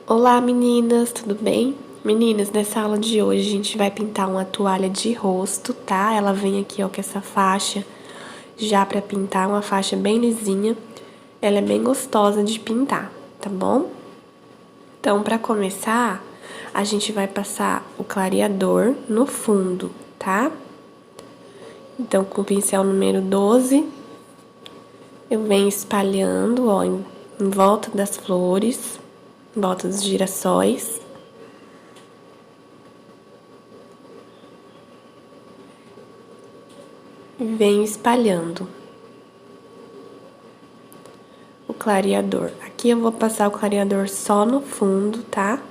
Olá meninas, tudo bem? Meninas, nessa aula de hoje a gente vai pintar uma toalha de rosto, tá? Ela vem aqui, ó, com essa faixa já pra pintar, uma faixa bem lisinha. Ela é bem gostosa de pintar, tá bom? Então, pra começar, a gente vai passar o clareador no fundo, tá? Então, com o pincel número 12, eu venho espalhando, ó, em volta das flores, em volta dos girassóis. E venho espalhando o clareador. Aqui eu vou passar o clareador só no fundo, tá?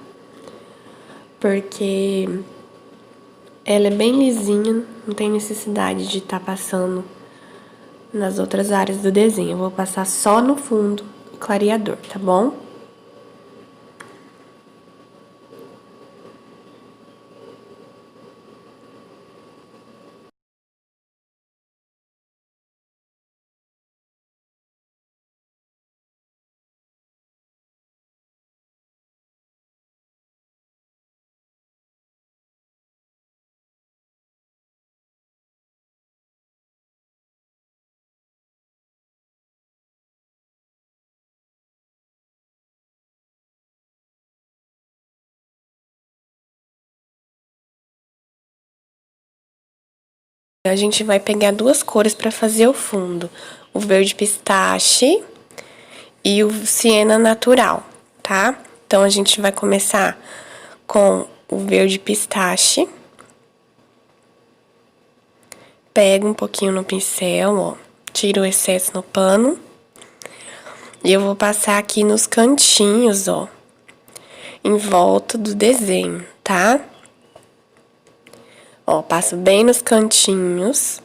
Porque ela é bem lisinha, não tem necessidade de estar passando nas outras áreas do desenho. Eu vou passar só no fundo o clareador, tá bom? A gente vai pegar duas cores para fazer o fundo, o verde pistache e o siena natural, tá? Então a gente vai começar com o verde pistache. Pega um pouquinho no pincel, ó, tira o excesso no pano. E eu vou passar aqui nos cantinhos, ó, em volta do desenho, tá? Ó, passo bem nos cantinhos.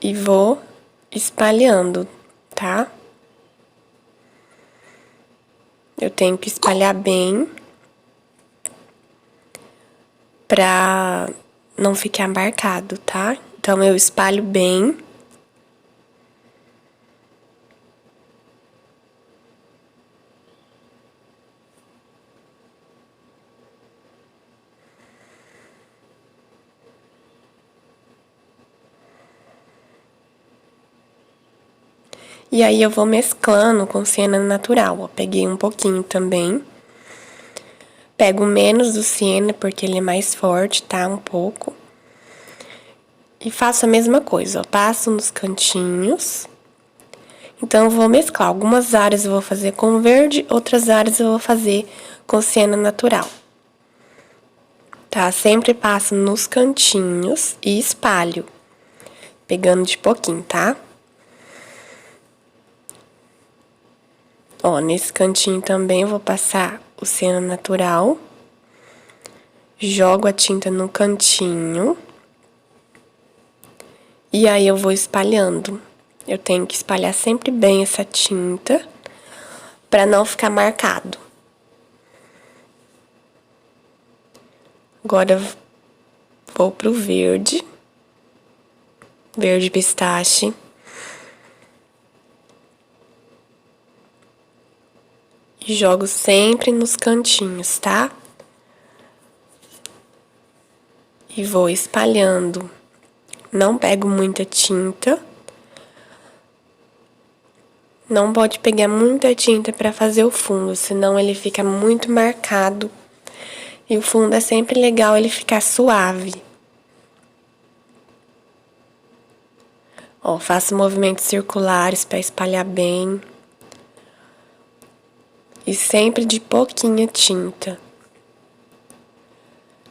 E vou espalhando, tá? Eu tenho que espalhar bem pra não ficar marcado, tá? Então, eu espalho bem. E aí, eu vou mesclando com siena natural, ó. Peguei um pouquinho também. Pego menos do siena, porque ele é mais forte, tá? Um pouco. E faço a mesma coisa, ó. Passo nos cantinhos. Então, eu vou mesclar. Algumas áreas eu vou fazer com verde, outras áreas eu vou fazer com siena natural. Tá? Sempre passo nos cantinhos e espalho, pegando de pouquinho, tá? Ó, nesse cantinho também eu vou passar o siena natural. Jogo a tinta no cantinho. E aí eu vou espalhando. Eu tenho que espalhar sempre bem essa tinta pra não ficar marcado. Agora vou pro verde. Verde pistache. E jogo sempre nos cantinhos, tá? E vou espalhando. Não pego muita tinta. Não pode pegar muita tinta pra fazer o fundo, senão ele fica muito marcado. E o fundo é sempre legal ele ficar suave. Ó, faço movimentos circulares pra espalhar bem. E sempre de pouquinha tinta.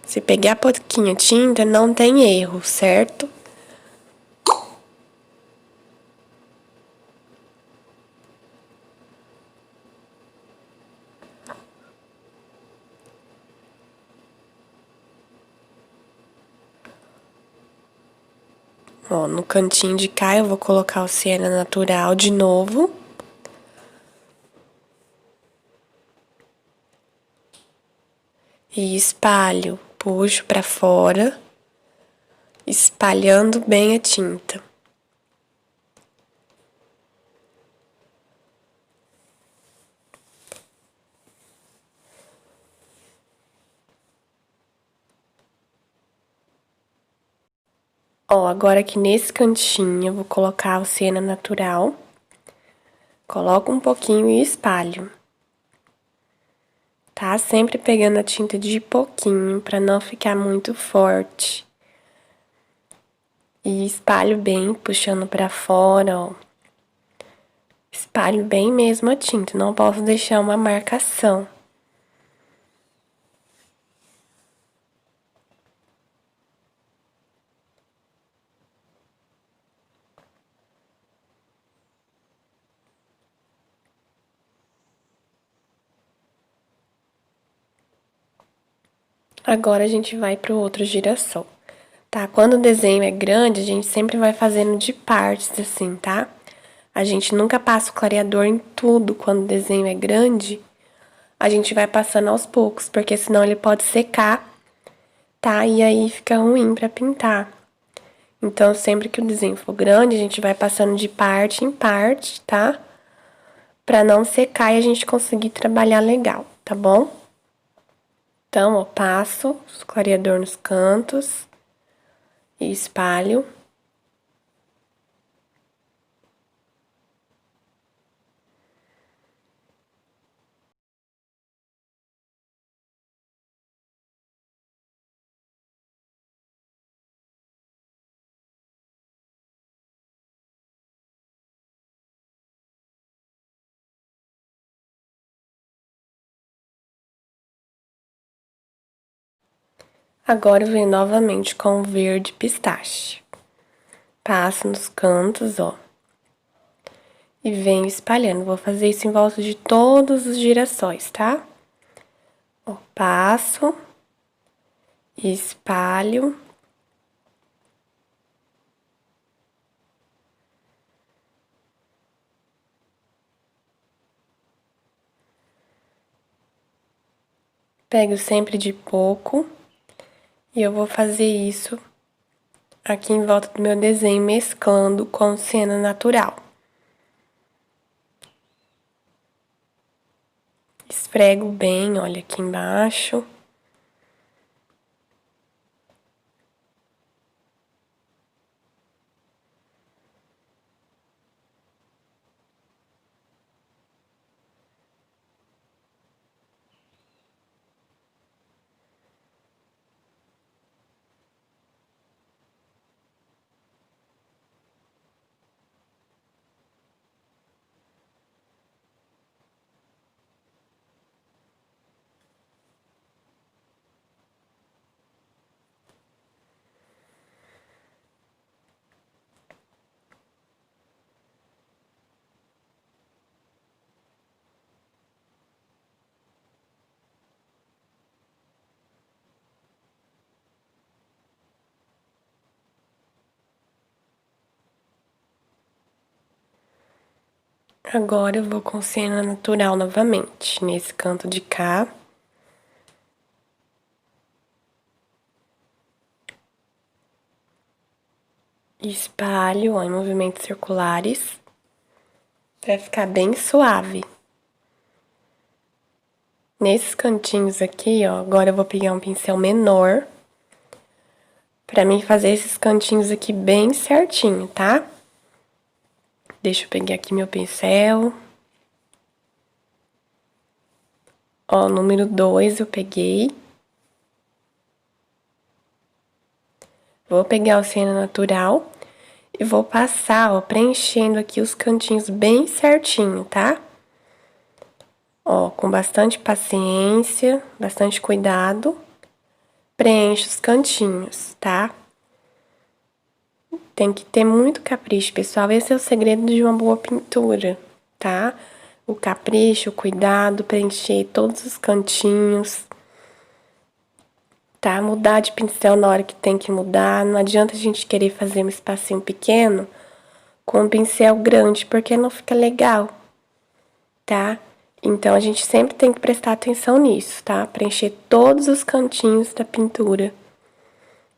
Se pegar pouquinha tinta, não tem erro, certo? Ó, no cantinho de cá eu vou colocar o siena natural de novo. E espalho, puxo pra fora, espalhando bem a tinta. Ó, agora aqui nesse cantinho eu vou colocar o siena natural. Coloco um pouquinho e espalho. Tá? Sempre pegando a tinta de pouquinho pra não ficar muito forte. E espalho bem, puxando pra fora, ó. Espalho bem mesmo a tinta, não posso deixar uma marcação. Agora a gente vai pro outro girassol, tá? Quando o desenho é grande, a gente sempre vai fazendo de partes assim, tá? A gente nunca passa o clareador em tudo quando o desenho é grande. A gente vai passando aos poucos, porque senão ele pode secar, tá? E aí fica ruim pra pintar. Então, sempre que o desenho for grande, a gente vai passando de parte em parte, tá? Pra não secar e a gente conseguir trabalhar legal, tá bom? Então, ó, passo o clareador nos cantos e espalho. Agora eu venho novamente com o verde pistache. Passo nos cantos, ó. E venho espalhando. Vou fazer isso em volta de todos os girassóis, tá? Ó, passo, espalho. Pego sempre de pouco. E eu vou fazer isso aqui em volta do meu desenho, mesclando com siena natural. Esfrego bem, olha aqui embaixo. Agora eu vou com siena natural novamente, nesse canto de cá. Espalho, ó, em movimentos circulares, pra ficar bem suave. Nesses cantinhos aqui, ó, agora eu vou pegar um pincel menor pra mim fazer esses cantinhos aqui bem certinho, tá? Deixa eu pegar aqui meu pincel. Ó, número 2 eu peguei. Vou pegar o siena natural e vou passar, ó, preenchendo aqui os cantinhos bem certinho, tá? Ó, com bastante paciência, bastante cuidado, preenche os cantinhos, tá? Tem que ter muito capricho, pessoal. Esse é o segredo de uma boa pintura, tá? O capricho, o cuidado, preencher todos os cantinhos, tá? Mudar de pincel na hora que tem que mudar. Não adianta a gente querer fazer um espacinho pequeno com um pincel grande, porque não fica legal, tá? Então, a gente sempre tem que prestar atenção nisso, tá? Preencher todos os cantinhos da pintura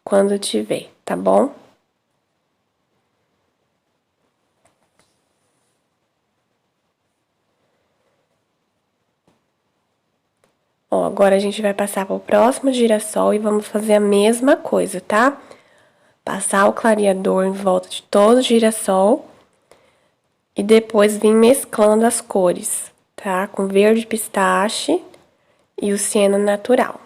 quando tiver, tá bom? Ó, agora a gente vai passar pro próximo girassol e vamos fazer a mesma coisa, tá? Passar o clareador em volta de todo o girassol e depois vir mesclando as cores, tá? Com verde pistache e o siena natural.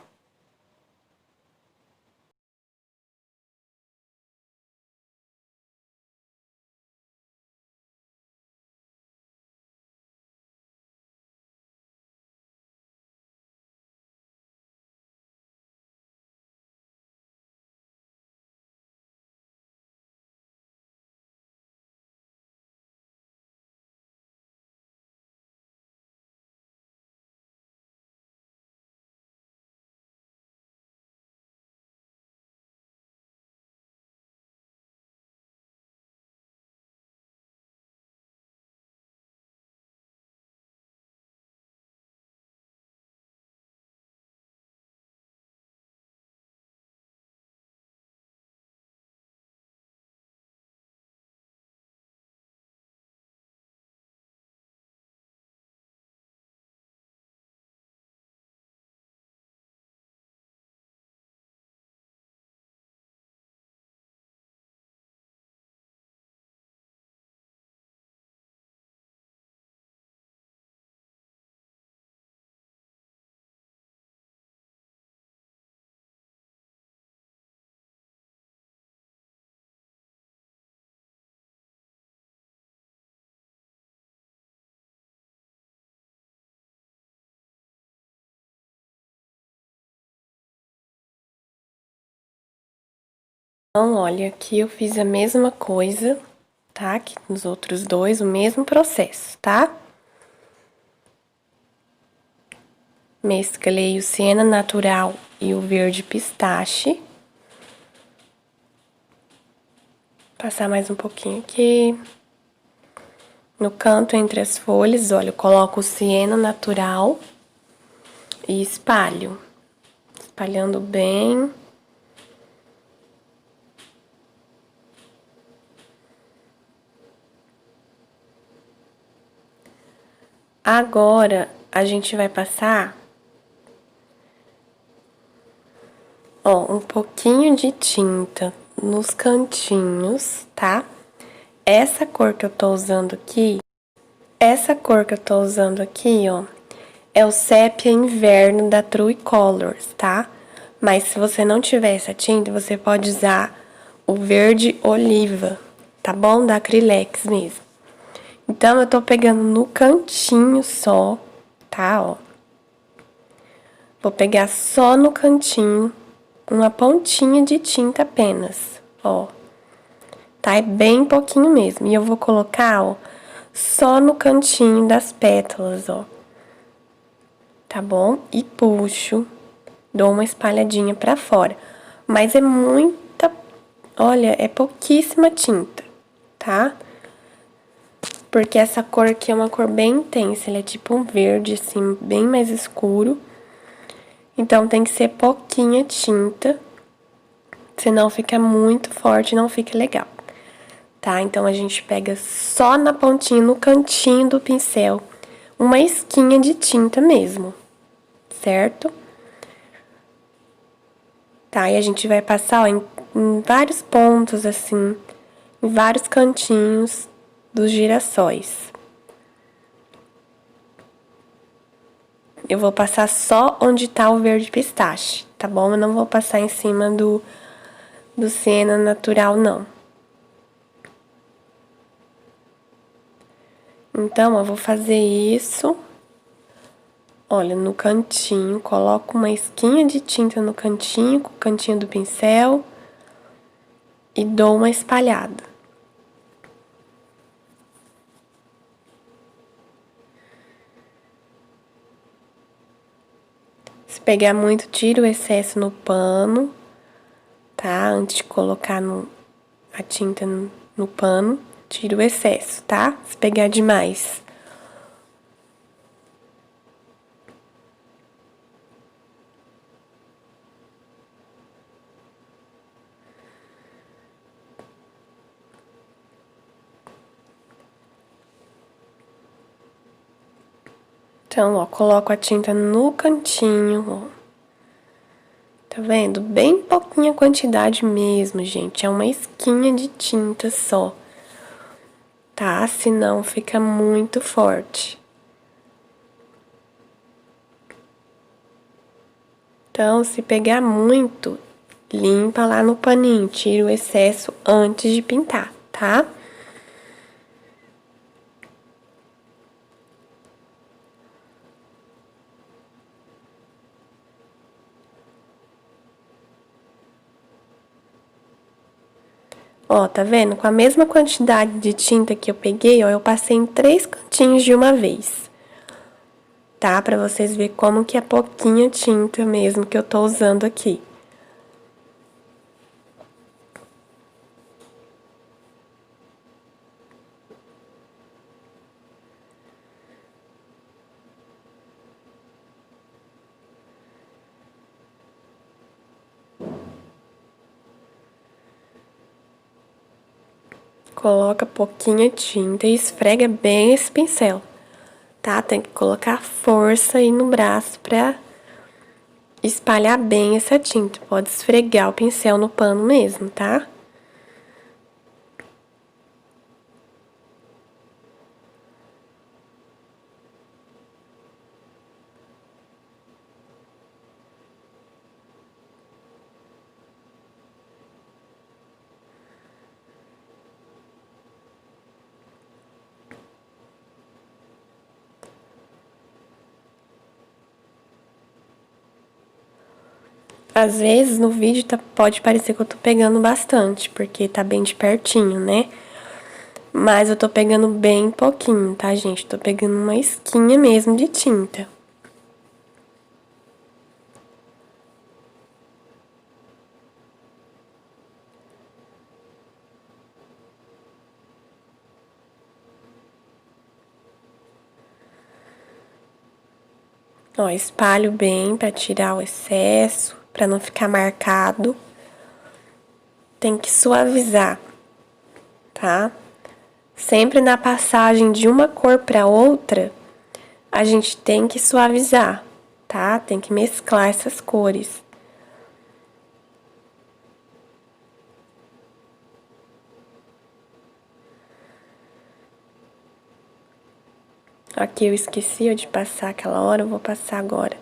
Então, olha, aqui eu fiz a mesma coisa, tá? Que nos outros dois, o mesmo processo, tá? Mesclei o siena natural e o verde pistache. Passar mais um pouquinho aqui. No canto entre as folhas, olha, eu coloco o siena natural e espalho. Espalhando bem. Agora, a gente vai passar, ó, um pouquinho de tinta nos cantinhos, tá? Essa cor que eu tô usando aqui, ó, é o Sépia Inverno da True Colors, tá? Mas se você não tiver essa tinta, você pode usar o verde oliva, tá bom? Da Acrylex mesmo. Então, eu tô pegando no cantinho só, tá? Ó. Vou pegar só no cantinho, uma pontinha de tinta apenas, ó. Tá? É bem pouquinho mesmo. E eu vou colocar, ó, só no cantinho das pétalas, ó. Tá bom? E puxo, dou uma espalhadinha pra fora. Mas é muita, olha, é pouquíssima tinta, tá? Porque essa cor aqui é uma cor bem intensa, ele é tipo um verde, assim, bem mais escuro. Então, tem que ser pouquinha tinta, senão fica muito forte e não fica legal, tá? Então, a gente pega só na pontinha, no cantinho do pincel, uma esquinha de tinta mesmo, certo? Tá, e a gente vai passar, ó, em vários pontos, assim, em vários cantinhos dos girassóis. Eu vou passar só onde tá o verde pistache, tá bom? Eu não vou passar em cima do siena natural, não. Então, eu vou fazer isso. Olha, no cantinho, coloco uma esquinha de tinta no cantinho, com o cantinho do pincel. E dou uma espalhada. Se pegar muito, tira o excesso no pano, tá? Antes de colocar a tinta no pano, tira o excesso, tá? Se pegar demais. Então, ó, coloco a tinta no cantinho, ó. Tá vendo? Bem pouquinha quantidade mesmo, gente. É uma esquinha de tinta só, tá? Senão fica muito forte. Então, se pegar muito, limpa lá no paninho, tira o excesso antes de pintar, tá? Ó, tá vendo? Com a mesma quantidade de tinta que eu peguei, ó, eu passei em 3 cantinhos de uma vez. Tá? Pra vocês verem como que é pouquinha tinta mesmo que eu tô usando aqui. Coloca pouquinha tinta e esfrega bem esse pincel, tá? Tem que colocar força aí no braço pra espalhar bem essa tinta. Pode esfregar o pincel no pano mesmo, tá? Às vezes no vídeo pode parecer que eu tô pegando bastante, porque tá bem de pertinho, né? Mas eu tô pegando bem pouquinho, tá, gente? Tô pegando uma esquinha mesmo de tinta. Ó, espalho bem pra tirar o excesso, pra não ficar marcado. Tem que suavizar, tá? Sempre na passagem de uma cor pra outra, a gente tem que suavizar, tá? Tem que mesclar essas cores. Aqui eu esqueci de passar aquela hora, eu vou passar agora.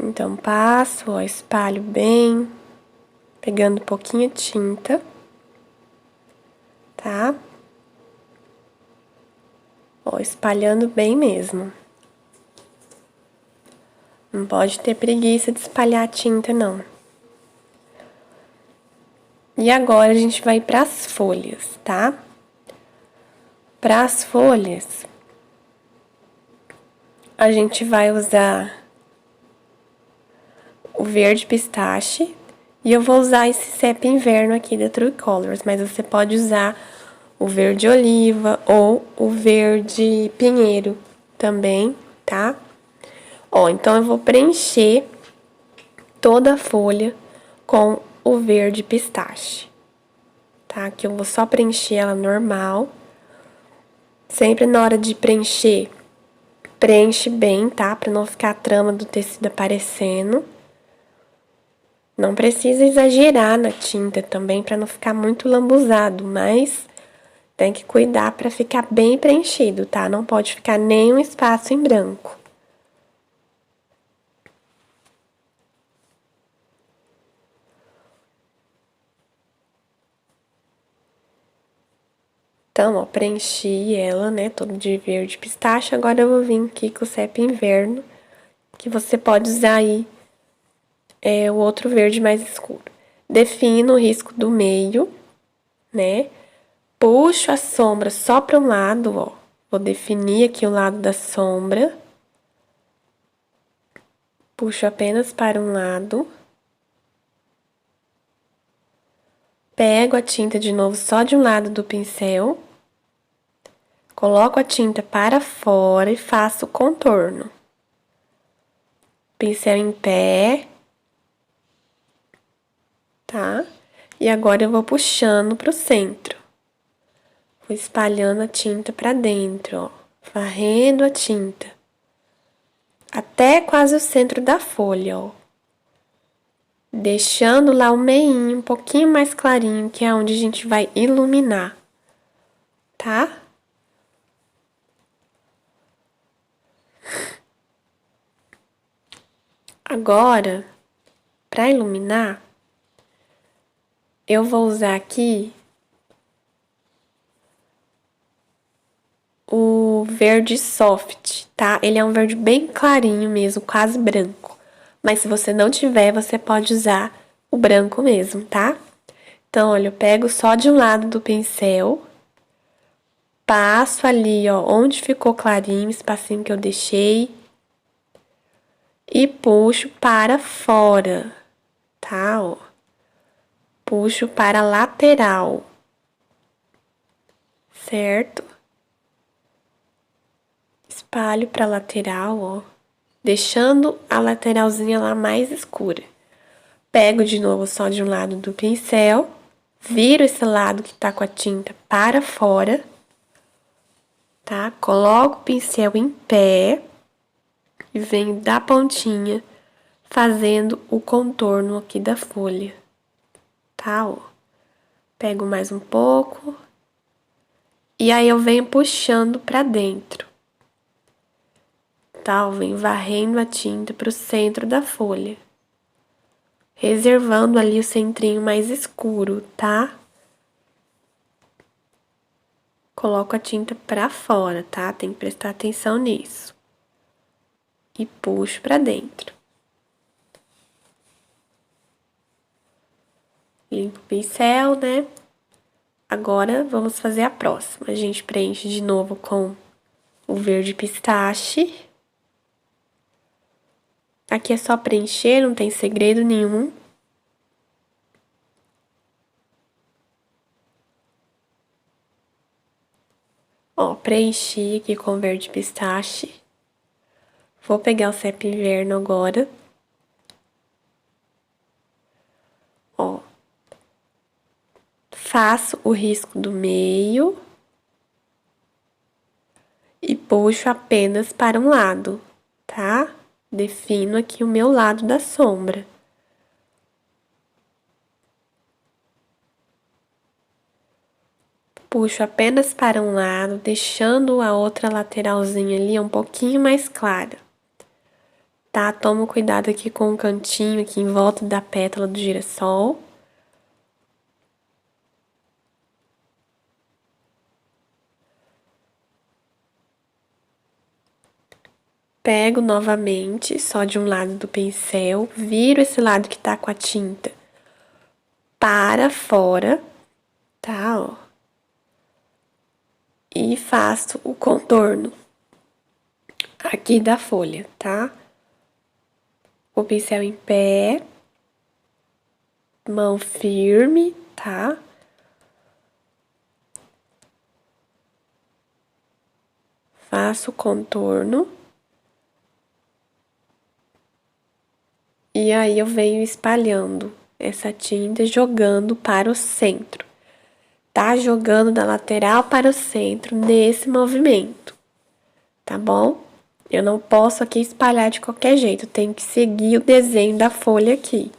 Então, passo, ó, espalho bem, pegando pouquinha tinta, tá? Ó, espalhando bem mesmo. Não pode ter preguiça de espalhar a tinta, não. E agora a gente vai para as folhas, tá? Para as folhas, a gente vai usar o verde pistache e eu vou usar esse CEP Inverno aqui da True Colors, mas você pode usar o verde oliva ou o verde pinheiro também, tá? Ó, então eu vou preencher toda a folha com o verde pistache, tá? Que eu vou só preencher ela normal. Sempre na hora de preencher, preenche bem, tá? Pra não ficar a trama do tecido aparecendo. Não precisa exagerar na tinta também pra não ficar muito lambuzado, mas tem que cuidar pra ficar bem preenchido, tá? Não pode ficar nenhum espaço em branco. Então, ó, preenchi ela, né, todo de verde pistache. Agora eu vou vir aqui com o CEP Inverno, que você pode usar aí o outro verde mais escuro. Defino o risco do meio, né? Puxo a sombra só para um lado, ó. Vou definir aqui o lado da sombra. Puxo apenas para um lado. Pego a tinta de novo só de um lado do pincel. Coloco a tinta para fora e faço o contorno. Pincel em pé. Tá? E agora eu vou puxando pro centro. Vou espalhando a tinta pra dentro, ó. Varrendo a tinta. Até quase o centro da folha, ó. Deixando lá o meinho um pouquinho mais clarinho, que é onde a gente vai iluminar, tá? Agora, pra iluminar, eu vou usar aqui o verde soft, tá? Ele é um verde bem clarinho mesmo, quase branco. Mas se você não tiver, você pode usar o branco mesmo, tá? Então, olha, eu pego só de um lado do pincel, passo ali, ó, onde ficou clarinho, o espacinho que eu deixei, e puxo para fora, tá? Ó. Puxo para a lateral, certo? Espalho para a lateral, ó, deixando a lateralzinha lá mais escura. Pego de novo só de um lado do pincel, viro esse lado que tá com a tinta para fora, tá? Coloco o pincel em pé e venho da pontinha fazendo o contorno aqui da folha, tá? Ó. Pego mais um pouco e aí eu venho puxando pra dentro, tá? Eu venho varrendo a tinta pro centro da folha, reservando ali o centrinho mais escuro, tá? Coloco a tinta pra fora, tá? Tem que prestar atenção nisso. E puxo pra dentro. Limpo o pincel, né? Agora, vamos fazer a próxima. A gente preenche de novo com o verde pistache. Aqui é só preencher, não tem segredo nenhum. Ó, preenchi aqui com verde pistache. Vou pegar o CEP Inverno agora. Ó. Faço o risco do meio. E puxo apenas para um lado, tá? Defino aqui o meu lado da sombra. Puxo apenas para um lado, deixando a outra lateralzinha ali um pouquinho mais clara. Tá? Tomo cuidado aqui com o cantinho aqui em volta da pétala do girassol. Pego novamente, só de um lado do pincel, viro esse lado que tá com a tinta para fora, tá? Ó. E faço o contorno aqui da folha, tá? O pincel em pé, mão firme, tá? Faço o contorno. E aí eu venho espalhando essa tinta, jogando para o centro. Tá? Jogando da lateral para o centro nesse movimento, tá bom? Eu não posso aqui espalhar de qualquer jeito, tenho que seguir o desenho da folha aqui.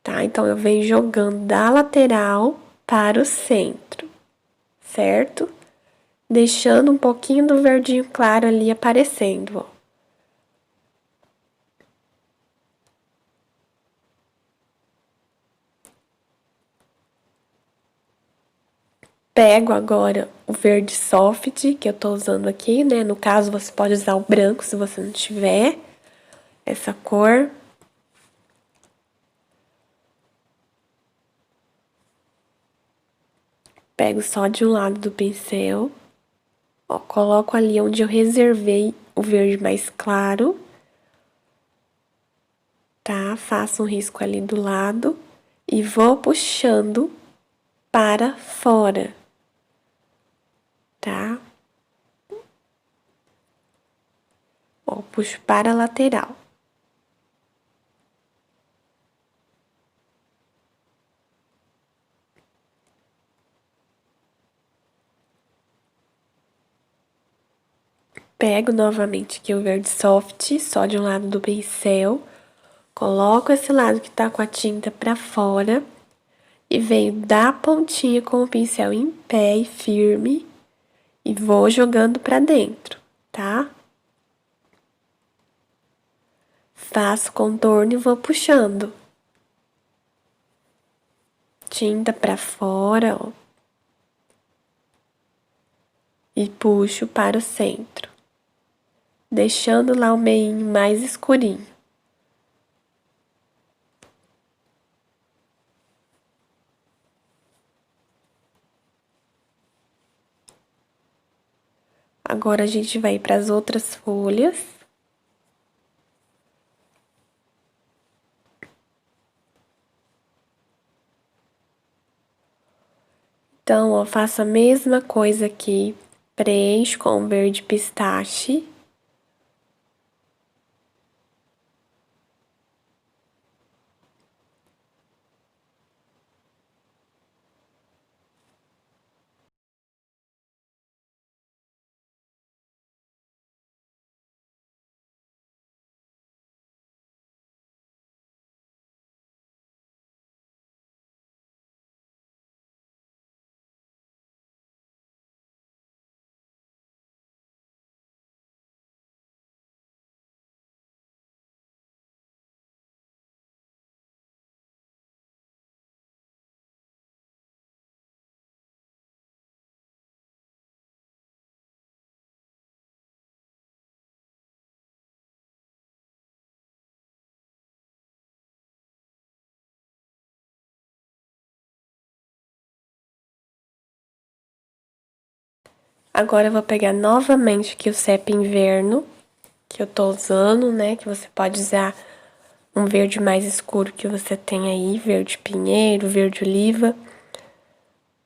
Tá? Então, eu venho jogando da lateral para o centro, certo? Deixando um pouquinho do verdinho claro ali aparecendo, ó. Pego agora o verde soft, que eu tô usando aqui, né? No caso, você pode usar o branco, se você não tiver essa cor. Pego só de um lado do pincel. Ó, coloco ali onde eu reservei o verde mais claro. Tá? Faço um risco ali do lado e vou puxando para fora, tá? Ó, puxo para a lateral. Pego novamente aqui o verde soft, só de um lado do pincel. Coloco esse lado que tá com a tinta pra fora. E venho da pontinha com o pincel em pé e firme. E vou jogando pra dentro, tá? Faço contorno e vou puxando. Tinta pra fora, ó. E puxo para o centro, deixando lá o meinho mais escurinho. Agora a gente vai para as outras folhas. Então, ó, faço a mesma coisa aqui, preencho com verde pistache. Agora eu vou pegar novamente aqui o CEP Inverno, que eu tô usando, né? Que você pode usar um verde mais escuro que você tem aí, verde pinheiro, verde oliva.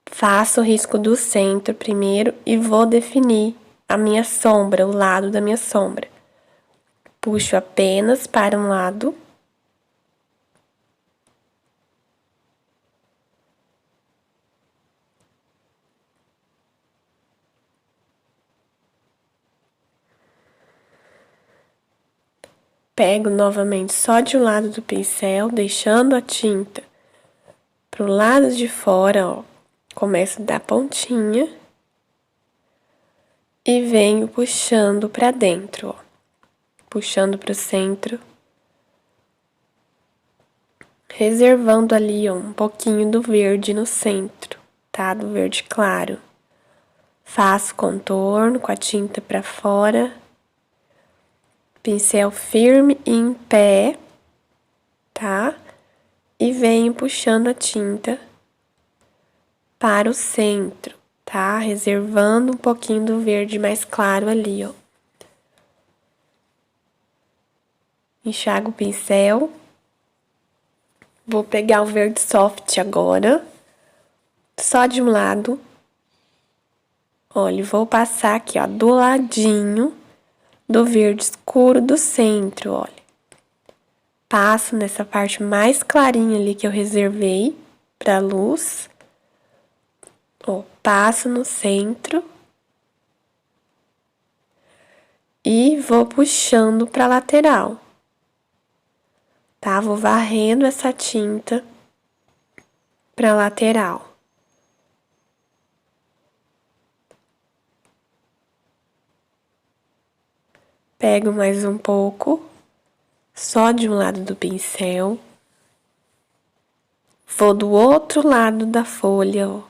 Faço o risco do centro primeiro e vou definir a minha sombra, o lado da minha sombra. Puxo apenas para um lado. Pego novamente só de um lado do pincel, deixando a tinta pro lado de fora, ó. Começo da pontinha e venho puxando pra dentro, ó. Puxando pro centro. Reservando ali, ó, um pouquinho do verde no centro, tá? Do verde claro. Faço contorno com a tinta pra fora. Pincel firme e em pé, tá? E venho puxando a tinta para o centro, tá? Reservando um pouquinho do verde mais claro ali, ó. Enxago o pincel. Vou pegar o verde soft agora, só de um lado. Olha, vou passar aqui, ó, do ladinho do verde escuro do centro, olha. Passo nessa parte mais clarinha ali que eu reservei pra luz. Ó, passo no centro. E vou puxando pra lateral. Tá? Vou varrendo essa tinta pra lateral. Pego mais um pouco, só de um lado do pincel. Vou do outro lado da folha, ó.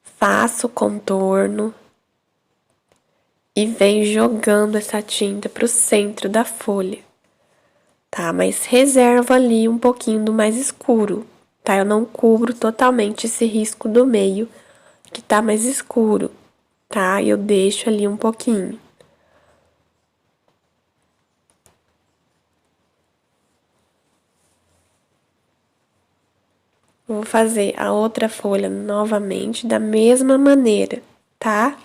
Faço o contorno. E venho jogando essa tinta pro centro da folha. Tá? Mas reservo ali um pouquinho do mais escuro, tá? Eu não cubro totalmente esse risco do meio, que tá mais escuro, tá? Eu deixo ali um pouquinho. Vou fazer a outra folha novamente da mesma maneira, tá?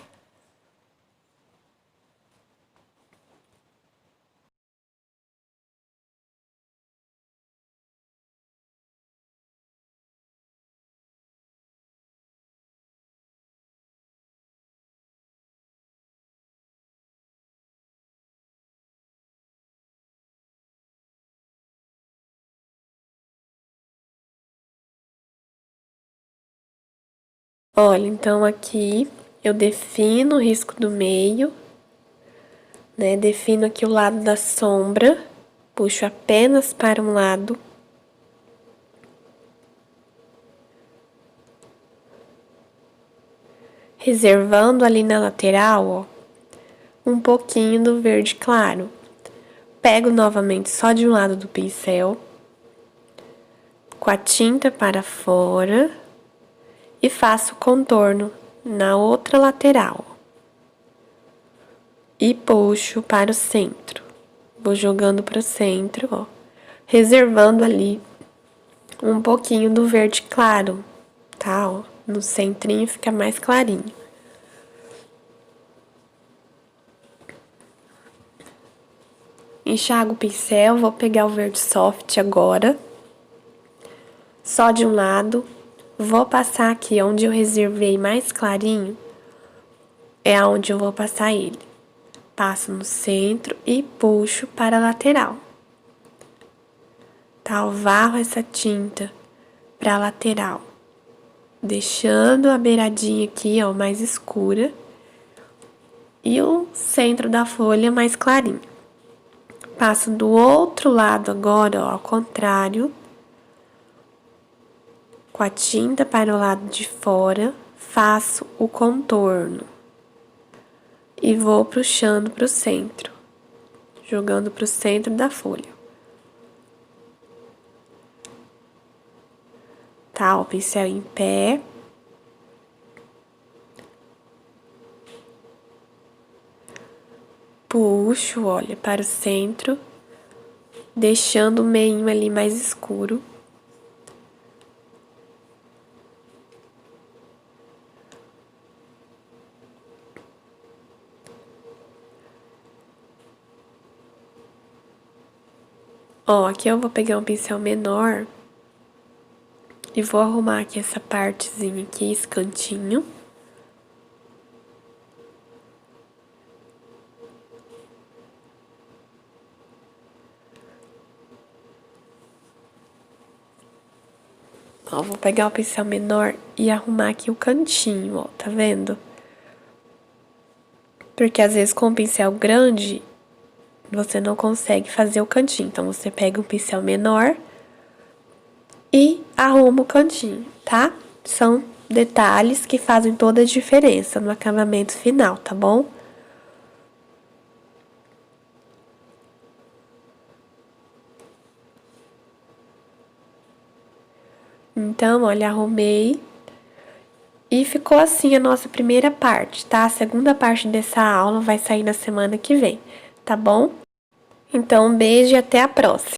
Olha, então aqui eu defino o risco do meio, né? Defino aqui o lado da sombra, puxo apenas para um lado. Reservando ali na lateral, ó, um pouquinho do verde claro. Pego novamente só de um lado do pincel, com a tinta para fora, e faço contorno na outra lateral. E puxo para o centro. Vou jogando para o centro, ó, reservando ali um pouquinho do verde claro, tá? Ó, no centrinho fica mais clarinho. Enxago o pincel, vou pegar o verde soft agora, só de um lado. Vou passar aqui onde eu reservei mais clarinho, é aonde eu vou passar ele. Passo no centro e puxo para a lateral. Tá, eu varro essa tinta para a lateral, deixando a beiradinha aqui, ó, mais escura e o centro da folha mais clarinho. Passo do outro lado agora, ó, ao contrário, com a tinta para o lado de fora, faço o contorno e vou puxando para o centro, jogando para o centro da folha. Tá, o pincel em pé. Puxo, olha, para o centro, deixando o meinho ali mais escuro. Ó, aqui eu vou pegar um pincel menor e vou arrumar aqui essa partezinha aqui, esse cantinho. Ó, vou pegar o pincel menor e arrumar aqui o cantinho, ó, tá vendo? Porque às vezes com o pincel grande, você não consegue fazer o cantinho. Então, você pega um pincel menor e arruma o cantinho, tá? São detalhes que fazem toda a diferença no acabamento final, tá bom? Então, olha, arrumei. E ficou assim a nossa primeira parte, tá? A segunda parte dessa aula vai sair na semana que vem, tá bom? Então, um beijo e até a próxima.